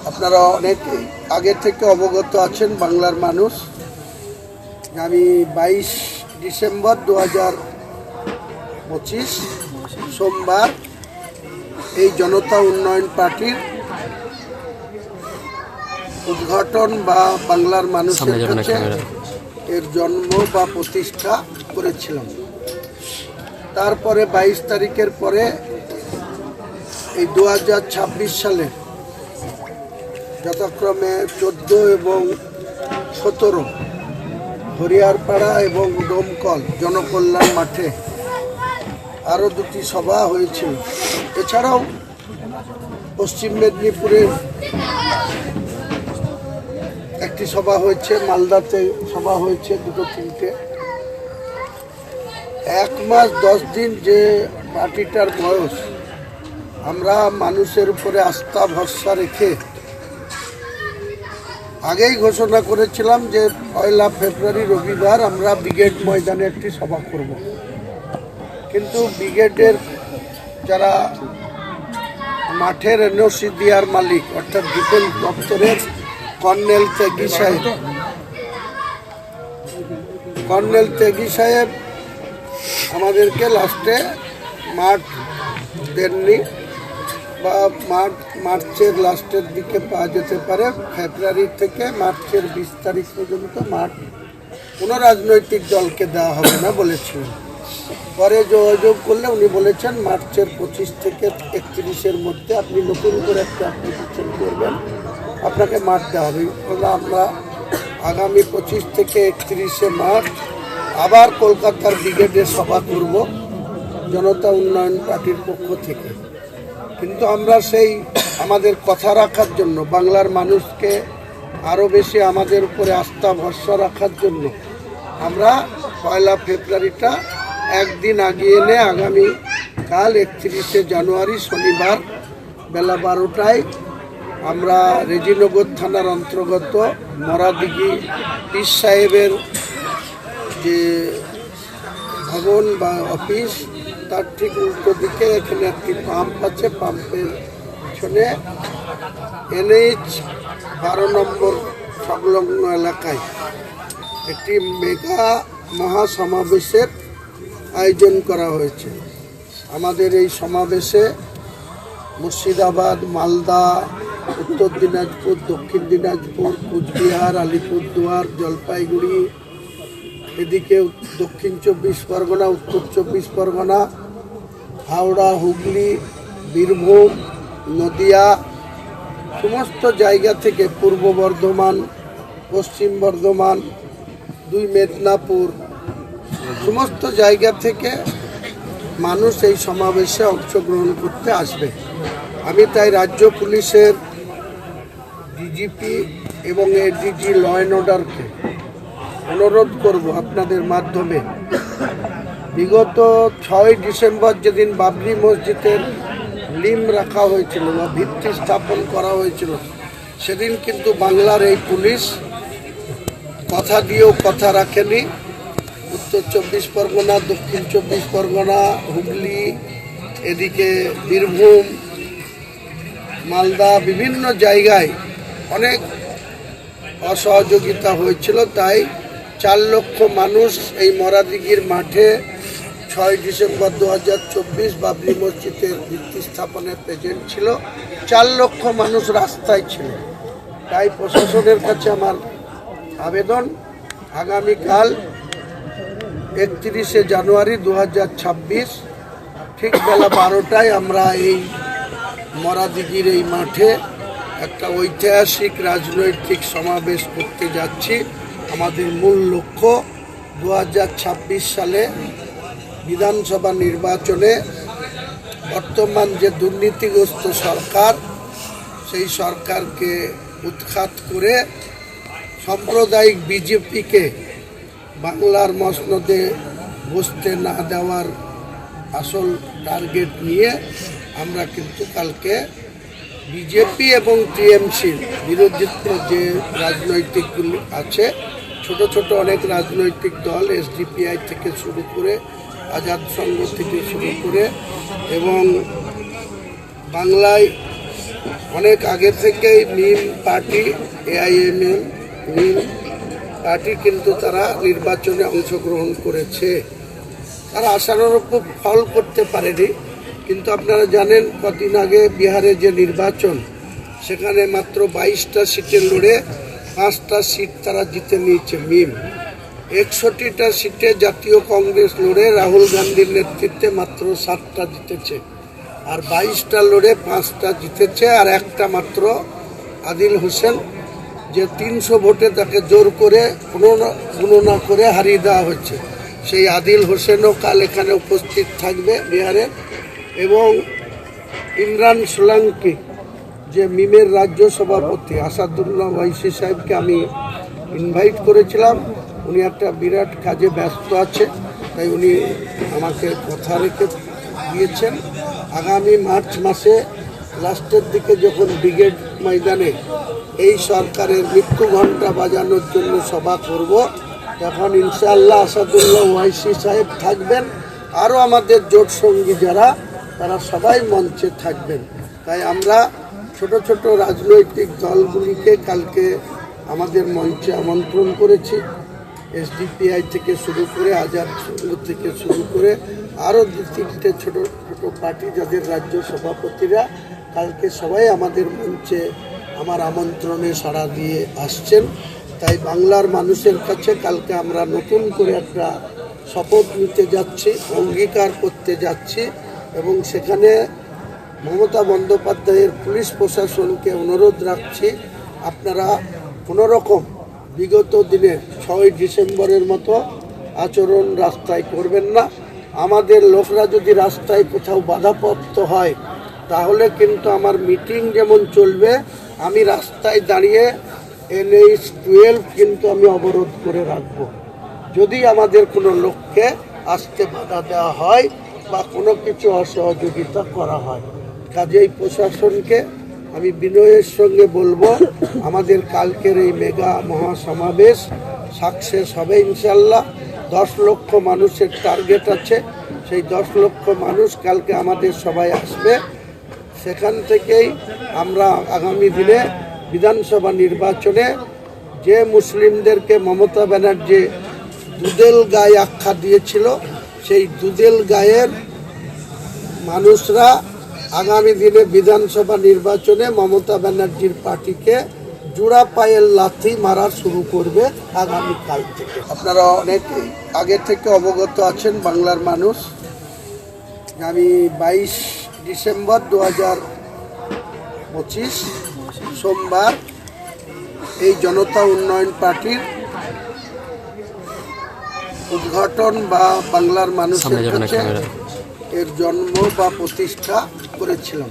আপনারা অনেক আগে থেকে অবগত আছেন বাংলার মানুষ। আমি 22 ডিসেম্বর 2025 সোমবার এই জনতা উন্নয়ন পার্টির উদ্ঘাটন বা বাংলার মানুষের কাছে এর জন্ম বা প্রতিষ্ঠা করেছিলাম। তারপরে 22 তারিখের পরে এই 2026 সালে যথাক্রমে 14 এবং 17 হরিয়ারপাড়া এবং ডোমকল জনকল্যাণ মাঠে আরও দুটি সভা হয়েছিল। এছাড়াও পশ্চিম মেদিনীপুরে একটি সভা হয়েছে, মালদাতে সভা হয়েছে, দুটো তিনটে। 1 মাস 10 দিন যে পার্টিটার বয়স, আমরা মানুষের উপরে আস্থা ভরসা রেখে আগেই ঘোষণা করেছিলাম যে 1 ফেব্রুয়ারি রবিবার আমরা ব্রিগেড ময়দানে একটি সভা করব। কিন্তু ব্রিগেডের যারা মাঠের এনওসি দেওয়ার মালিক অর্থাৎ ডিফেন্স দপ্তরের কর্নেল ত্যাগী সাহেব আমাদেরকে লাস্টে মাঠ দেননি, বা মার্চের লাস্টের দিকে পাওয়া যেতে পারে। ফেব্রুয়ারি থেকে মার্চের 20 তারিখ পর্যন্ত মাঠ কোনো রাজনৈতিক দলকে দেওয়া হবে না বলেছিলেন। পরে যোগাযোগ করলে উনি বলেছেন মার্চের 25 থেকে 31-এর মধ্যে আপনি নতুন করে একটা অ্যাপ্লিকেশন করবেন, আপনাকে মাঠ দেওয়া হবে। আমরা আগামী 25 থেকে 31শে মার্চ আবার কলকাতার ব্রিগেডে সভা করব জনতা উন্নয়ন পার্টির পক্ষ থেকে। কিন্তু আমরা সেই আমাদের কথা রাখার জন্য, বাংলার মানুষকে আরও বেশি আমাদের উপরে আস্থা ভরসা রাখার জন্য আমরা 1 ফেব্রুয়ারিটা একদিন আগিয়ে এনে আগামী কাল 31শে জানুয়ারি শনিবার বেলা 12টায় আমরা রেজিনগর থানার অন্তর্গত মরাদিঘি পীর সাহেবের যে ভবন বা অফিস, তার ঠিক উল্টো দিকে এখানে একটি পাম্প আছে, পাম্পের পিছনে NH 12 নম্বর সংলগ্ন এলাকায় একটি মেগা মহাসমাবেশের আয়োজন করা হয়েছে। আমাদের এই সমাবেশে মুর্শিদাবাদ, মালদা, উত্তর দিনাজপুর, দক্ষিণ দিনাজপুর, কুচবিহার, আলিপুরদুয়ার, জলপাইগুড়ি, এদিকে দক্ষিণ 24 পরগনা, উত্তর 24 পরগনা, হাওড়া, হুগলি, বীরভূম, নদিয়া, সমস্ত জায়গা থেকে, পূর্ব বর্ধমান, পশ্চিম বর্ধমান, 2 মেদিনীপুর, সমস্ত জায়গা থেকে মানুষ এই সমাবেশে অংশগ্রহণ করতে আসবে। আমি তাই রাজ্য পুলিশের ডিজিপি এবং এডিজি ল অ্যান্ড অর্ডারকে অনুরোধ করব আপনাদের মাধ্যমে, বিগত 6 ডিসেম্বর যেদিন বাবরি মসজিদের লিম রাখা হয়েছিল বা ভিত্তি স্থাপন করা হয়েছিল, সেদিন কিন্তু বাংলার এই পুলিশ কথা দিয়েও কথা রাখেনি। উত্তর 24 পরগনা, দক্ষিণ 24 পরগনা, হুগলি, এদিকে বীরভূম, মালদা, বিভিন্ন জায়গায় অনেক অসহযোগিতা হয়েছিল। তাই 4 লক্ষ মানুষ এই মরাদিঘির মাঠে 6 ডিসেম্বর 2024 বাবরি মসজিদের ভিত্তি স্থাপনে প্রেজেন্ট ছিল। 4 লক্ষ মানুষ রাস্তায় ছিল। তাই প্রশাসনের কাছে আমার আবেদন, আগামীকাল 31শে জানুয়ারি 2026 ঠিক বেলা 12টায় আমরা এই মরাদিঘির এই মাঠে একটা ঐতিহাসিক রাজনৈতিক সমাবেশ করতে যাচ্ছি। আমাদের মূল লক্ষ্য 2026 সালে বিধানসভা নির্বাচনে বর্তমান যে দুর্নীতিগ্রস্ত সরকার, সেই সরকারকে উৎখাত করে সাম্প্রদায়িক বিজেপিকে বাংলার মসনদে বসতে না দেওয়ার আসল টার্গেট নিয়ে আমরা কিন্তু কালকে বিজেপি এবং টিএমসির বিরোধিত যে রাজনৈতিকগুলি আছে, ছোট ছোট অনেক রাজনৈতিক দল, এসডিপিআই থেকে শুরু করে, আজাদ সংঘ থেকে শুরু করে, এবং বাংলায় অনেক আগে থেকেই মিম পার্টি, এআইএমএম মিম পার্টি কিন্তু তারা নির্বাচনে অংশগ্রহণ করেছে। তারা আশানুরূপ ফল করতে পারেনি, কিন্তু আপনারা জানেন কদিন আগে বিহারে যে নির্বাচন, সেখানে মাত্র 22টা সিটে লড়ে 5টা সিট তারা জিতে নিয়েছে মিম। 61টা সিটে জাতীয় কংগ্রেস লড়ে রাহুল গান্ধীর নেতৃত্বে মাত্র 7টা জিতেছে, আর 22টা লড়ে 5টা জিতেছে। আর একটা মাত্র আদিল হোসেন, যে 300 ভোটে তাকে জোর করে গণনা করে হারিয়ে দেওয়া হয়েছে, সেই আদিল হোসেনও কাল এখানে উপস্থিত থাকবে বিহারে। এবং ইমরান সোলাঙ্কি, যে মিমের রাজ্য সভাপতি আসাদুল্লাহ ওয়াইসি সাহেবকে আমি ইনভাইট করেছিলাম, উনি একটা বিরাট কাজে ব্যস্ত আছে, তাই উনি আমাকে কথা রেখে দিয়েছেন। আগামী মার্চ মাসে লাস্টের দিকে যখন ব্রিগেড ময়দানে এই সরকারের মৃত্যু ঘণ্টা বাজানোর জন্য সভা করব, তখন ইনশাআল্লাহ আসাদুল্লাহ ওয়াইসি সাহেব থাকবেন, আরও আমাদের জোট সঙ্গী যারা, তারা সবাই মঞ্চে থাকবেন। তাই আমরা ছোট ছোট রাজনৈতিক দলগুলিকে কালকে আমাদের মঞ্চে আমন্ত্রণ করেছি। এসডিপিআই থেকে শুরু করে আজাদ সংঘ থেকে শুরু করে আরও 2-3টে ছোট ছোট পার্টি, যাদের রাজ্য সভাপতিরা কালকে সবাই আমাদের মঞ্চে আমার আমন্ত্রণে সাড়া দিয়ে আসছেন। তাই বাংলার মানুষের কাছে কালকে আমরা নতুন করে একটা শপথ নিতে যাচ্ছি, অঙ্গীকার করতে যাচ্ছি, এবং সেখানে মমতা বন্দ্যোপাধ্যায়ের পুলিশ প্রশাসনকে অনুরোধ রাখছি, আপনারা কোনোরকম বিগত দিনে 6ই ডিসেম্বরের মতো আচরণ রাস্তায় করবেন না। আমাদের লোকরা যদি রাস্তায় কোথাও বাধাপ্রাপ্ত হয়, তাহলে কিন্তু আমার মিটিং যেমন চলবে, আমি রাস্তায় দাঁড়িয়ে NH 12 কিন্তু আমি অবরোধ করে রাখব, যদি আমাদের কোনো লোককে আসতে বাধা দেওয়া হয় বা কোনো কিছু অসহযোগিতা করা হয়। কাজেই প্রশাসনকে আমি বিনয়ের সঙ্গে বলবো, আমাদের কালকের এই মেগা মহাসমাবেশ সাকসেস হবে ইনশাল্লাহ। 10 লক্ষ মানুষের টার্গেট আছে, সেই 10 লক্ষ মানুষ কালকে আমাদের সবাই আসবে। সেখান থেকেই আমরা আগামী দিনে বিধানসভা নির্বাচনে যে মুসলিমদেরকে মমতা ব্যানার্জি দুধেল গায়ে আখ্যা দিয়েছিল, সেই দুধেল গায়ের মানুষরা আগামী দিনে বিধানসভা নির্বাচনে মমতা ব্যানার্জির পার্টিকে জোড়া পায়ের লাথি মারা শুরু করবে আগামীকাল থেকে। আপনারা অনেকেই আগে থেকে অবগত আছেন বাংলার মানুষ, আমি 22 ডিসেম্বর 2025 সোমবার এই জনতা উন্নয়ন পার্টির উদ্ঘাটন বা বাংলার মানুষের কাছে এর জন্ম বা প্রতিষ্ঠা করেছিলাম।